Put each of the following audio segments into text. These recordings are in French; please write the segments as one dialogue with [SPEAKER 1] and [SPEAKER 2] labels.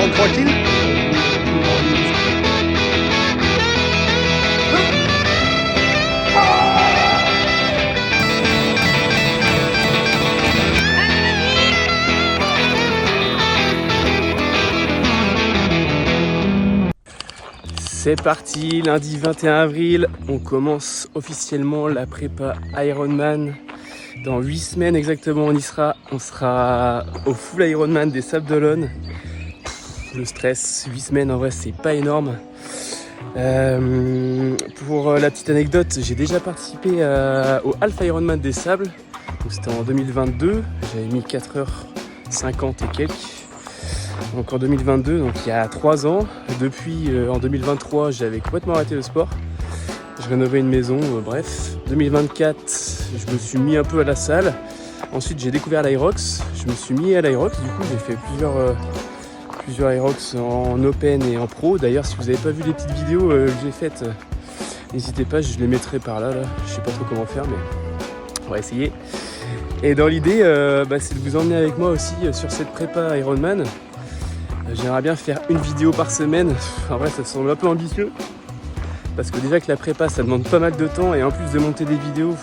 [SPEAKER 1] rentre tranquille.
[SPEAKER 2] C'est parti, lundi 21 avril, on commence officiellement la prépa Ironman. Dans 8 semaines exactement on y sera. On sera au full Ironman des Sables d'Olonne. Le stress, 8 semaines en vrai c'est pas énorme. Pour la petite anecdote, j'ai déjà participé au Alpha Ironman des Sables. C'était en 2022, j'avais mis 4h50 et quelques. Donc en 2022, donc il y a 3 ans. Depuis en 2023, j'avais complètement arrêté le sport. Je rénovais une maison, bref. 2024, je me suis mis un peu à la salle. Ensuite, j'ai découvert l'Aerox. Je me suis mis à l'Aerox. Du coup, j'ai fait plusieurs Aerox en open et en pro. D'ailleurs, si vous n'avez pas vu les petites vidéos que j'ai faites, n'hésitez pas, je les mettrai par là. Je sais pas trop comment faire, mais on va essayer. Et dans l'idée, c'est de vous emmener avec moi aussi sur cette prépa Ironman. J'aimerais bien faire une vidéo par semaine. En vrai, ça semble un peu ambitieux. Parce que déjà que la prépa, ça demande pas mal de temps. Et en plus de monter des vidéos,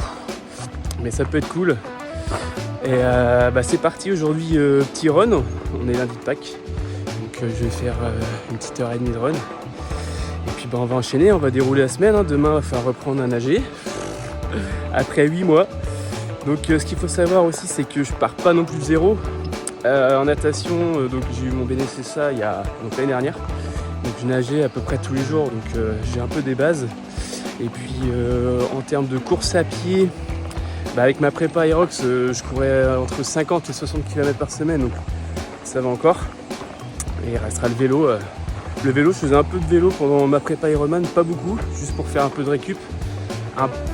[SPEAKER 2] mais ça peut être cool. Et c'est parti aujourd'hui, petit run. On est lundi de Pâques. Donc je vais faire une petite heure et demie de run. Et puis on va enchaîner, on va dérouler la semaine. Demain, il va falloir reprendre à nager. Après 8 mois. Donc ce qu'il faut savoir aussi, c'est que je pars pas non plus de zéro. En natation, donc j'ai eu mon BNSSA l'année dernière. Donc je nageais à peu près tous les jours, donc j'ai un peu des bases. Et puis en termes de course à pied, avec ma prépa Aerox, je courais entre 50 et 60 km par semaine, donc ça va encore. Et il restera le vélo. Le vélo, je faisais un peu de vélo pendant ma prépa Ironman, pas beaucoup, juste pour faire un peu de récup.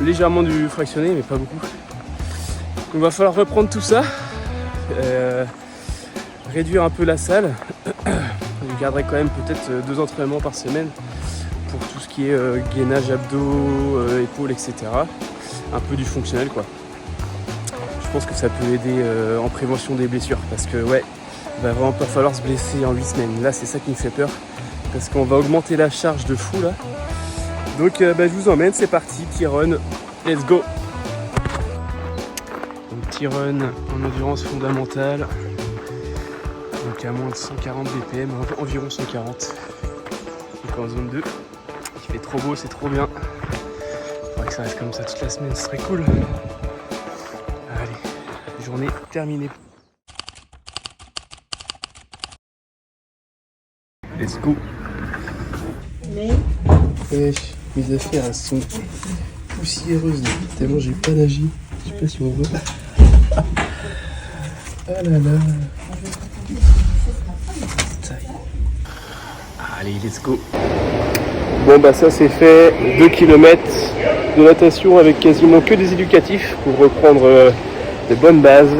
[SPEAKER 2] Légèrement du fractionné, mais pas beaucoup. Donc il va falloir reprendre tout ça. Réduire un peu la salle. Je garderai quand même peut-être 2 entraînements par semaine pour tout ce qui est gainage, abdos, épaules, etc. Un peu du fonctionnel quoi. Je pense que ça peut aider en prévention des blessures parce que il va vraiment pas falloir se blesser en 8 semaines. Là c'est ça qui me fait peur parce qu'on va augmenter la charge de fou là. Donc je vous emmène, c'est parti, petit run, let's go. Un petit run en endurance fondamentale. Donc à moins de 140 BPM, environ 140. Donc en zone 2. Il fait trop beau, c'est trop bien. Il faudrait que ça reste comme ça toute la semaine, ce serait cool. Allez, journée terminée. Let's go. Mes affaires elles sont poussiéreuses tellement j'ai pas nagé. Je sais pas si on voit. Ah là là. Allez, let's go. Bon ça c'est fait, 2 km de natation avec quasiment que des éducatifs pour reprendre de bonnes bases.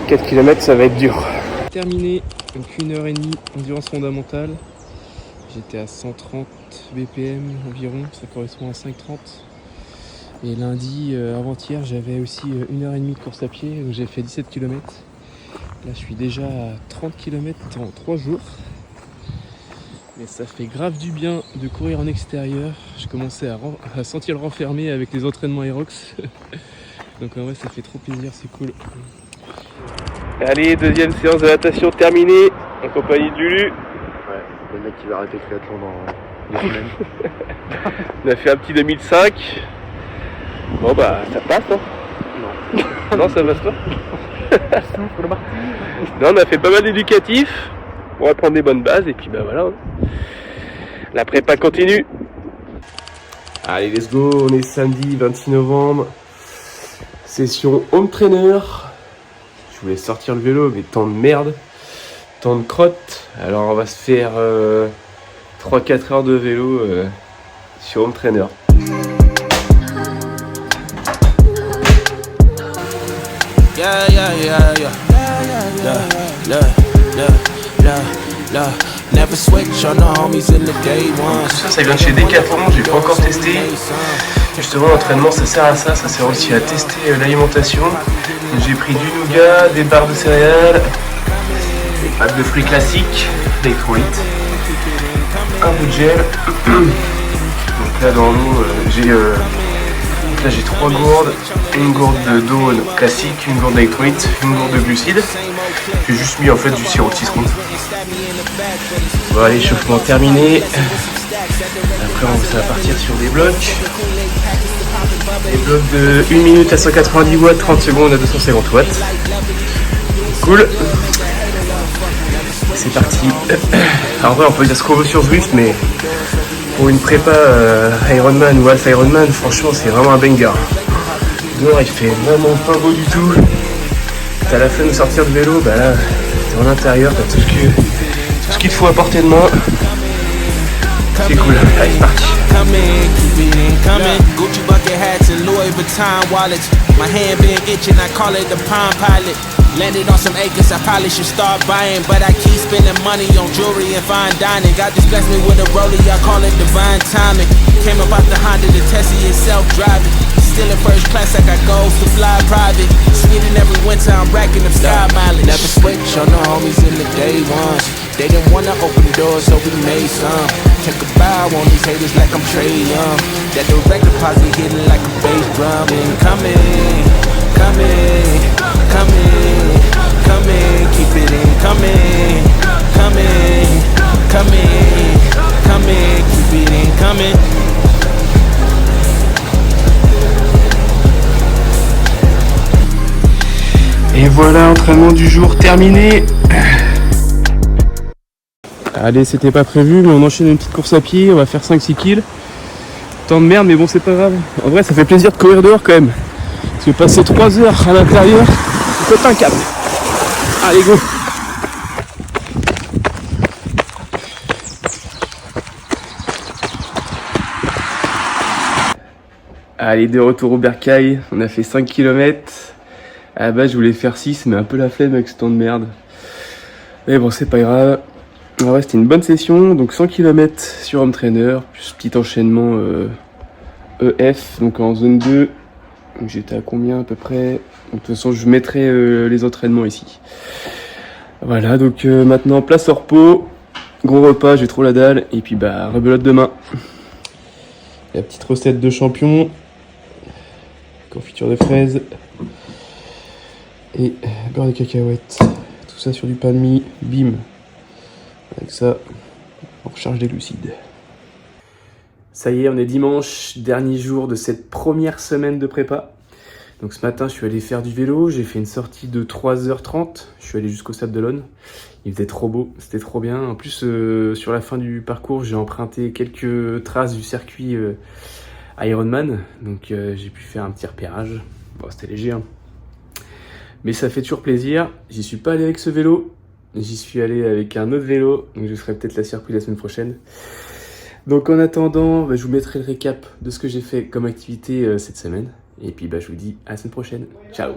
[SPEAKER 2] 4 km ça va être dur. Terminé, donc 1h30 endurance fondamentale. J'étais à 130 BPM environ, ça correspond à 5,30. Et lundi, avant-hier, j'avais aussi 1h30 de course à pied, donc j'ai fait 17 km. Là je suis déjà à 30 km en 3 jours. Mais ça fait grave du bien de courir en extérieur. Je commençais à sentir le renfermé avec les entraînements Aerox. Donc en vrai ça fait trop plaisir, c'est cool. Allez, deuxième séance de natation terminée en compagnie de Lulu.
[SPEAKER 1] Ouais, le mec qui va arrêter le triathlon dans 2 semaines.
[SPEAKER 2] On a fait un petit 2005. Bon ça passe hein. Non. Non ça passe pas. Non, on a fait pas mal d'éducatifs. On va prendre des bonnes bases et puis voilà. La prépa continue. Allez, let's go. On est samedi 26 novembre. Session home trainer. Je voulais sortir le vélo, mais tant de merde. Tant de crotte. Alors on va se faire 3-4 heures de vélo sur home trainer. Ça vient de chez Decathlon, j'ai pas encore testé. Justement l'entraînement ça sert à ça sert aussi à tester l'alimentation. J'ai pris du nougat, des barres de céréales, Pâte de fruits classique, d'électrolytes, un peu de gel. Donc là dans l'eau, j'ai 3 gourdes, une gourde d'eau classique, une gourde d'électrolytes, une gourde de glucides. J'ai juste mis en fait du sirop de citron. Bon, l'échauffement terminé. Après ça va partir sur des blocs. Des blocs de 1 minute à 190 watts, 30 secondes à 250 watts. Cool. C'est parti. Alors en vrai on peut dire ce qu'on veut sur Zwift, mais pour une prépa Ironman ou Alpha Ironman, franchement c'est vraiment un banger. Dehors il fait vraiment pas beau du tout. T'as la flemme de sortir de vélo, bah là t'es en intérieur, t'as tout ce qu'il te faut à portée de main. C'est cool, allez c'est parti.
[SPEAKER 3] Gucci bucket hats and Louis Vuitton wallets. My hand been itching, I call it the Palm Pilot. Landed on some acres, I probably should start buying, but I keep spending money on jewelry and fine dining. God just blessed me with a rollie, I call it divine timing. Came about the Honda, the Tessie is self-driving. Still in first class, I got goals to fly private. Sweden every winter, I'm racking up sky mileage. Never switch on the homies in the day ones. They didn't wanna open doors, so we made some. Take a bow on these haters like I'm Trey Young. That direct deposit hitting like a bass drum. And coming, coming, coming, coming, keep it in coming, coming, coming, coming, keep it in coming.
[SPEAKER 2] Et voilà, entraînement du jour terminé. Allez, c'était pas prévu, mais on enchaîne une petite course à pied, on va faire 5-6 kills. Temps de merde, mais bon, c'est pas grave. En vrai, ça fait plaisir de courir dehors quand même. Parce que passer 3 heures à l'intérieur, on pète un câble. Allez, go! Allez, de retour au bercail, on a fait 5 km. À la base, je voulais faire 6, mais un peu la flemme avec ce temps de merde. Mais bon, c'est pas grave. En vrai, c'était une bonne session. Donc 100 km sur home trainer, plus petit enchaînement EF, donc en zone 2. Donc j'étais à combien à peu près? Donc, de toute façon, je mettrai les entraînements ici. Voilà, donc maintenant, place au repos. Gros repas, j'ai trop la dalle. Et puis, bah, rebelote demain. La petite recette de champion. Confiture de fraises. Et beurre de cacahuètes. Tout ça sur du pain de mie. Bim. Avec ça, on recharge des glucides. Ça y est, on est dimanche, dernier jour de cette première semaine de prépa. Donc ce matin, je suis allé faire du vélo. J'ai fait une sortie de 3h30. Je suis allé jusqu'au Sable d'Olonne. Il faisait trop beau, c'était trop bien. En plus, sur la fin du parcours, j'ai emprunté quelques traces du circuit Ironman. Donc j'ai pu faire un petit repérage. Bon, c'était léger, hein. Mais ça fait toujours plaisir. J'y suis pas allé avec ce vélo. J'y suis allé avec un autre vélo. Donc je ferai peut-être la circuit la semaine prochaine. Donc en attendant, je vous mettrai le récap de ce que j'ai fait comme activité cette semaine. Et puis je vous dis à la semaine prochaine. Ciao!